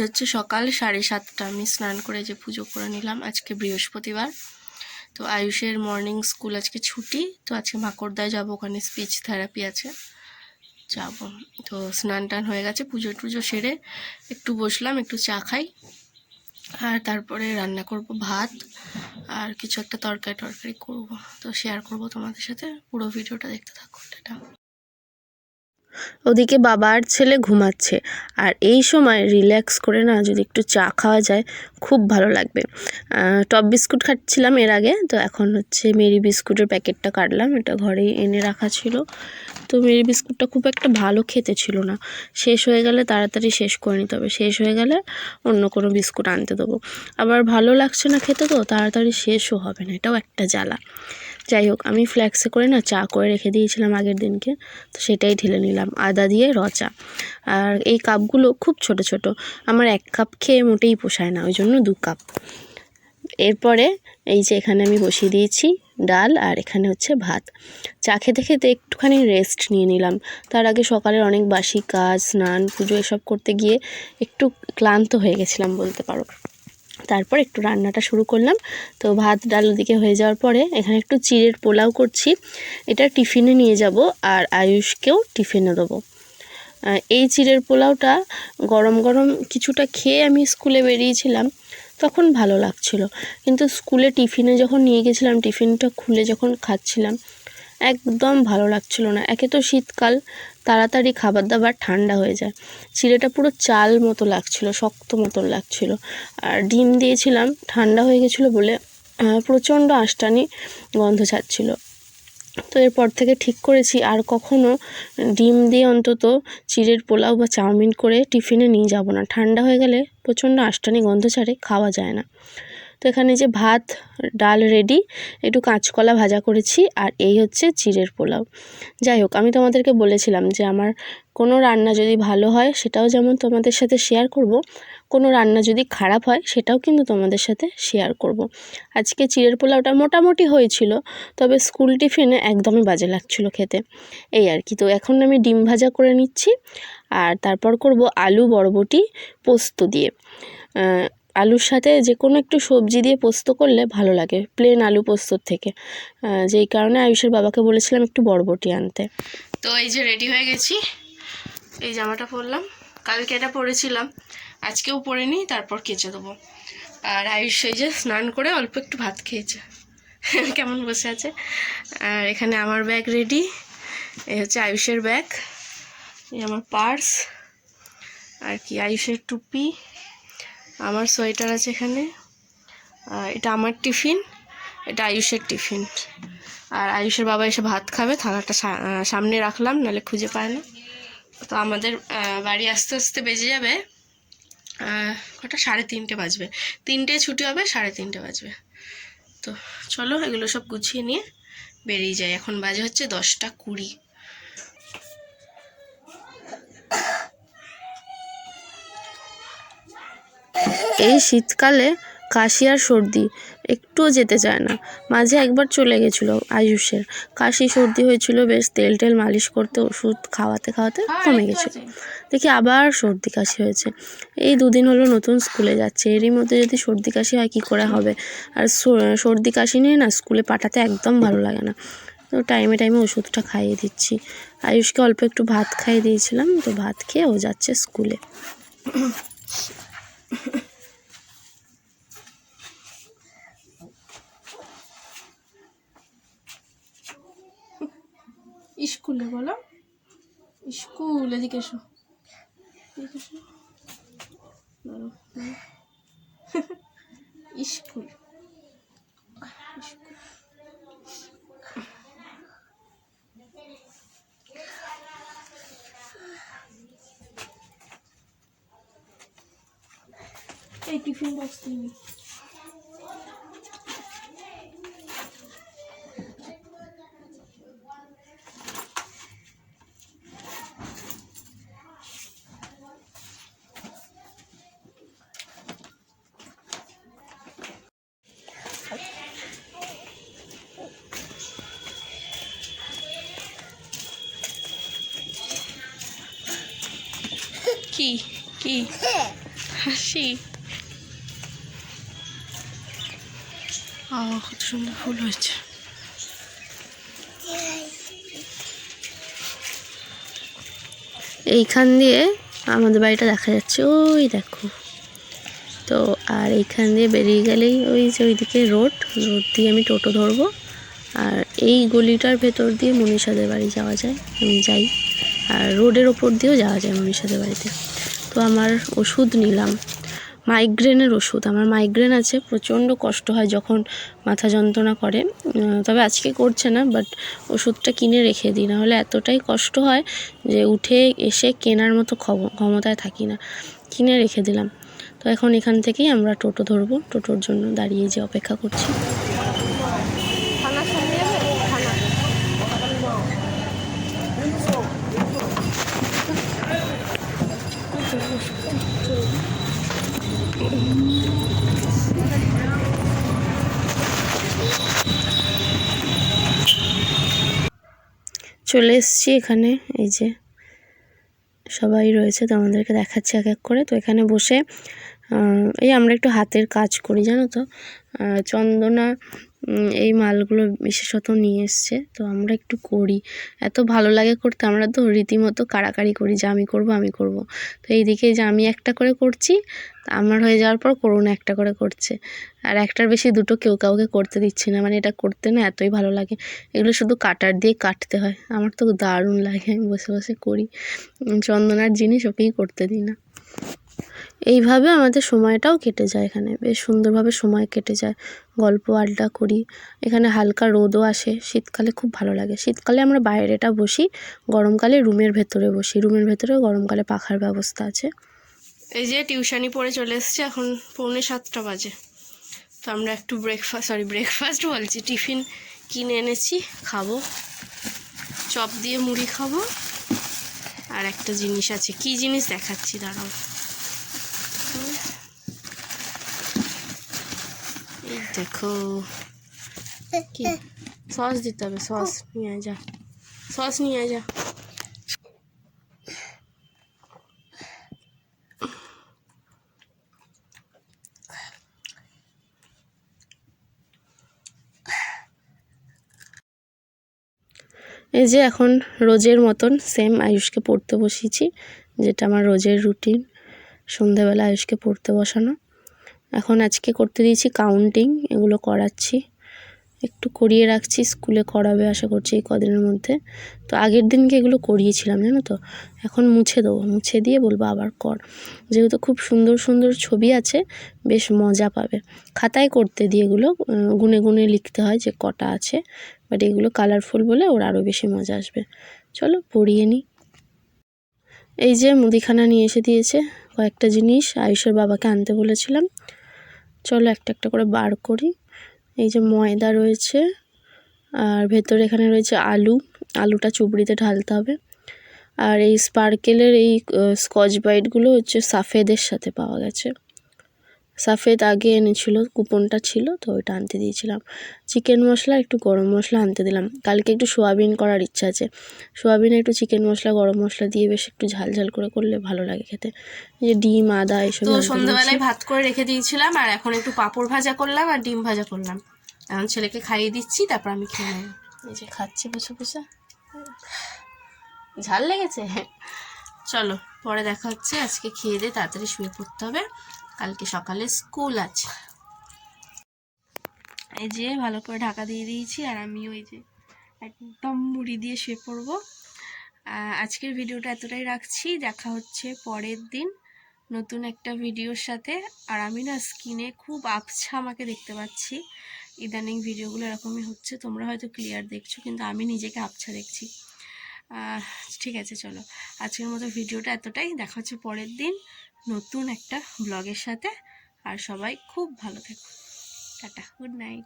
হচ্ছে সকাল 7:30। আমি স্নান করে যে পুজো করে নিলাম। আজকে বৃহস্পতিবার, তো আয়ুষের মর্নিং স্কুল আজকে ছুটি। তো আজকে মাকড়দায় যাবো, ওখানে স্পিচ থেরাপি আছে, যাব। তো স্নান টান হয়ে গেছে, পুজো টুজো সেরে একটু বসলাম, একটু চা খাই, আর তারপরে রান্না করব ভাত আর কিছু একটা তরকারি করব। তো শেয়ার করব তোমাদের সাথে, পুরো ভিডিওটা দেখতে থাকো। এটা ওদিকে বাবা আর ছেলে ঘুমাচ্ছে, আর এই সময় রিল্যাক্স করে না যদি একটু চা খাওয়া যায় খুব ভালো লাগবে। টপ বিস্কুট খাচ্ছিলাম এর আগে, তো এখন হচ্ছে মেরি বিস্কুটের প্যাকেটটা কাটলাম, এটা ঘরেই এনে রাখা ছিল। তো মেরি বিস্কুটটা খুব একটা ভালো খেতে ছিল না, শেষ হয়ে গেলে তাড়াতাড়ি শেষ করে নিতে হবে, শেষ হয়ে গেলে অন্য কোনো বিস্কুট আনতে দেবো। আবার ভালো লাগছে না খেতে, তো তাড়াতাড়ি শেষও হবে না, এটাও একটা জ্বালা। যাই হোক, আমি ফ্ল্যাক্সে করে না চা করে রেখে দিয়েছিলাম আগের দিনকে, তো সেটাই ঢেলে নিলাম, আদা দিয়ে র চা। আর এই কাপগুলো খুব ছোট ছোট, আমার 1 কাপ খেয়ে মোটেই পোষায় না, ওই জন্য 2 কাপ। এরপরে এই যে এখানে আমি বসিয়ে দিয়েছি ডাল, আর এখানে হচ্ছে ভাত। চা খেতে খেতে একটুখানি রেস্ট নিয়ে নিলাম। তার আগে সকালের অনেক বাসি কাজ, স্নান পুজো এসব করতে গিয়ে একটু ক্লান্ত হয়ে গেছিলাম বলতে পারো। তারপর একটু রান্নাটা শুরু করলাম। তো ভাত ডাল ওদিকে হয়ে যাওয়ার পরে এখানে একটু চিড়ের পোলাও করছি, এটা টিফিনে নিয়ে যাব আর আয়ুষকেও টিফিনে দেবো। এই চিড়ের পোলাওটা গরম গরম কিছুটা খেয়ে আমি স্কুলে বেরিয়েছিলাম, তখন ভালো লাগছিল, কিন্তু স্কুলে টিফিনে যখন নিয়ে গেছিলাম, টিফিনটা খুলে যখন খাচ্ছিলাম একদম ভালো লাগছিল না। একে তো শীতকাল, তাড়াতাড়ি খাবার দাবার ঠান্ডা হয়ে যায়, চিড়েটা পুরো চাল মতো লাগছিল, শক্ত মতো লাগছিল। আর ডিম দিয়েছিলাম, ঠান্ডা হয়ে গেছিলো বলে প্রচণ্ড আঁশটানি গন্ধ ছাড়ছিল। তো এরপর থেকে ঠিক করেছি আর কখনো ডিম দিয়ে অন্তত চিড়ের পোলাও বা চাউমিন করে টিফিনে নিয়ে যাব না, ঠান্ডা হয়ে গেলে প্রচণ্ড আঁশটানি গন্ধ ছাড়ে, খাওয়া যায় না। তো এখানে যে ভাত ডাল রেডি, একটু কাঁচকলা ভাজা করেছি, আর এই হচ্ছে চিড়ের পোলাও। যাই হোক, আমি তোমাদেরকে বলেছিলাম যে আমার কোনো রান্না যদি ভালো হয় সেটাও যেমন তোমাদের সাথে শেয়ার করব, কোনো রান্না যদি খারাপ হয় সেটাও কিন্তু তোমাদের সাথে শেয়ার করব। আজকে চিড়ের পোলাওটা মোটামুটি হয়েছিল, তবে স্কুল টিফিনে একদমই বাজে লাগছিল খেতে, এই আর কি। তো এখন আমি ডিম ভাজা করে নিচ্ছি, আর তারপর করব আলু বরবটি পোস্ত দিয়ে। আলুর সাথে যে কোনো একটু সবজি দিয়ে পোস্ত করলে ভালো লাগে প্লেন আলু পোস্তর থেকে, যেই কারণে আয়ুষের বাবাকে বলেছিলাম একটু বরবটি আনতে। তো এই যে রেডি হয়ে গেছি, এই জামাটা পরলাম, কালকে এটা পরেছিলাম, আজকেও পরে নিই, তারপর কেচে দেবো। আর আয়ুষ এই যে স্নান করে অল্প একটু ভাত খেয়েছে, কেমন বসে আছে। আর এখানে আমার ব্যাগ রেডি, এই হচ্ছে আয়ুষের ব্যাগ, এই আমার পার্স, আর কি আয়ুষের টুপি, আমার সোয়েটার আছে এখানে, এটা আমার টিফিন, এটা আয়ুষের টিফিন। আর আয়ুষের বাবা এসে ভাত খাবে, থালাটা সামনে রাখলাম, নাহলে খুঁজে পায় না। তো আমাদের বাড়ি আস্তে আস্তে বেজে যাবে কটা, 3:30 বাজবে, 3টে ছুটি হবে, 3:30 বাজবে। তো চলো এগুলো সব গুছিয়ে নিয়ে বেরিয়ে যাই। এখন বাজে হচ্ছে 10:20। এই শীতকালে কাশি আর সর্দি একটুও যেতে চায় না, মাঝে একবার চলে গেছিলো আয়ুষের, কাশি সর্দি হয়েছিল, বেশ তেল টেল মালিশ করতে ওষুধ খাওয়াতে খাওয়াতে কমে গেছিলো, দেখি আবার সর্দি কাশি হয়েছে। এই 2 দিন হলো নতুন স্কুলে যাচ্ছে, এরই মধ্যে যদি সর্দি কাশি হয় কী করে হবে। আর সর্দি কাশি নিয়ে না স্কুলে পাঠাতে একদম ভালো লাগে না, তো টাইমে টাইমে ওষুধটা খাইয়ে দিচ্ছি। আয়ুষকে অল্প একটু ভাত খাইয়ে দিয়েছিলাম, তো ভাত খেয়ে ও যাচ্ছে স্কুলে। স্কুলে বলো, স্কুল এদিকে এসো, স্কুল এই টিফিন বক্স নিবি। কি কি হাসি। কত সুন্দর ফুল হয়েছে। এইখান দিয়ে আমাদের বাড়িটা দেখা যাচ্ছে, ওই দেখো। তো আর এইখান দিয়ে বেরিয়ে গেলেই ওই যে ওইদিকে রোড দিয়ে আমি টোটো ধরবো। আর এই গলিটার ভেতর দিয়ে মনীষাদের বাড়ি যাওয়া যায়, আমি যাই। আর রোডের ওপর দিয়েও যাওয়া যায় মনীষাদের বাড়িতে। তো আমার ওষুধ নিলাম, মাইগ্রেনের ওষুধ। আমার মাইগ্রেন আছে, প্রচণ্ড কষ্ট হয় যখন মাথা যন্ত্রণা করে। তবে আজকে করছে না, বাট ওষুধটা কিনে রেখে দিই, নাহলে এতটাই কষ্ট হয় যে উঠে এসে কেনার মতো ক্ষমতায় থাকি না। কিনে রেখে দিলাম। তো এখন এখান থেকেই আমরা টোটো ধরবো, টোটোর জন্য দাঁড়িয়ে যে অপেক্ষা করছি। চলে এসছি এখানে, এই যে সবাই রয়েছে, তো আমাদেরকে দেখাচ্ছে এক এক করে। তো এখানে বসে এই আমরা একটু হাতের কাজ করি জানো তো। চন্দনা এই মালগুলো বিশেষত নিয়ে এসছে, তো আমরা একটু করি, এত ভালো লাগে করতে। আমরা তো রীতিমতো কাড়াকাড়ি করি যে আমি করব আমি করব। তো এইদিকে যে আমি একটা করে করছি, আমার হয়ে যাওয়ার পর করুণা একটা করে করছে। আর একটার বেশি দুটো কেউ কাউকে করতে দিচ্ছি না, মানে এটা করতে না এতই ভালো লাগে। এগুলো শুধু কাটার দিয়ে কাটতে হয়, আমার তো দারুণ লাগে, আমি বসে বসে করি। চন্দনার জিনিস ওকেই করতে দিই না। এইভাবে আমাদের সময়টাও কেটে যায়, এখানে বেশ সুন্দরভাবে সময় কেটে যায়, গল্প আড্ডা করি। এখানে হালকা রোদও আসে, শীতকালে খুব ভালো লাগে। শীতকালে আমরা বাইরেটা বসি, গরমকালে রুমের ভেতরে বসি। রুমের ভেতরেও গরমকালে পাখার ব্যবস্থা আছে। এই যে টিউশনি পড়ে চলে এসছে, এখন 6:45 বাজে। তো আমরা একটু ব্রেকফাস্ট বলছি, টিফিন কিনে এনেছি, খাবো। চপ দিয়ে মুড়ি খাবো। আর একটা জিনিস আছে, কি জিনিস দেখাচ্ছি দাঁড়াও। এই দেখো, কি সস দিতে হবে, সস নিয়ে যা, সস নিয়ে যা। এই যে এখন রোজের মতন সেম আয়ুষকে পড়তে বসিয়েছি, যেটা আমার রোজের রুটিন, সন্ধ্যাবেলা আয়ুষকে পড়তে বসানো। এখন আজকে করতে দিয়েছি কাউন্টিং, এগুলো করাচ্ছি, একটু করিয়ে রাখছি, স্কুলে করাবে আশা করছি এই কদিনের মধ্যে। তো আগের দিনকে এগুলো করিয়েছিলাম জানো তো, এখন মুছে দেবো, মুছে দিয়ে বলবো আবার কর। যেহেতু খুব সুন্দর সুন্দর ছবি আছে, বেশ মজা পাবে। খাতায় করতে দিয়ে এগুলো গুনে গুনে লিখতে হয় যে কটা আছে, বাট এগুলো কালারফুল বলে ওর আরও বেশি মজা আসবে। চলো পড়িয়ে নিই। এই যে মুদিখানা নিয়ে এসে দিয়েছে, কয়েকটা জিনিস আয়ুষের বাবাকে আনতে বলেছিলাম। চলো একটা একটা করে বার করি। এই যে ময়দা রয়েছে, আর ভেতরে এখানে রয়েছে আলুটা চুবড়িতে ঢালতে হবে। আর এই স্পার্কেলের এই স্কচ ব্রাইটগুলো হচ্ছে সাফেদের সাথে পাওয়া গেছে। সাফেদ আগে এনেছিল, কুপনটা ছিল, তো ওইটা আনতে দিয়েছিলাম। চিকেন মশলা একটু গরম মশলা আনতে দিলাম, কালকে একটু সোয়াবিন করার ইচ্ছা আছে। সোয়াবিনে একটু চিকেন মশলা গরম মশলা দিয়ে বেশ একটু ঝাল ঝাল করে করলে ভালো লাগে খেতে। এই যে ডিম আদা এসব। তো সন্ধ্যাবেলায় ভাত করে রেখে দিয়েছিলাম, আর এখন একটু পাঁপড় ভাজা করলাম আর ডিম ভাজা করলাম। এখন ছেলেকে খাইয়ে দিচ্ছি, তারপর আমি খেয়ে নেব। এই যে খাচ্ছি বসে বসে, ঝাল লেগেছে। চলো পরে দেখা হচ্ছে, আজকে খেয়ে দিয়ে তাড়াতাড়ি শুয়ে পড়তে হবে, কালকে সকালে স্কুল আছে। এই যে ভালো করে ঢাকা দিয়ে দিয়েছি, আর আমি ওই যে একদম মুড়ি দিয়ে শুয়ে পড়বো। আজকের ভিডিওটা এতটাই রাখছি, দেখা হচ্ছে পরের দিন নতুন একটা ভিডিওর সাথে। আর আমি না স্কিনে খুব আবছা আমাকে দেখতে পাচ্ছি, ইদানিং ভিডিওগুলো এরকমই হচ্ছে, তোমরা হয়তো ক্লিয়ার দেখছো, কিন্তু আমি নিজেকে আবছা দেখছি। ঠিক আছে, চলো আজকের মতো ভিডিওটা এতটাই, দেখা হচ্ছে পরের দিন নতুন একটা ব্লগের সাথে। আর সবাই খুব ভালো থেকো, টাটা, গুড নাইট।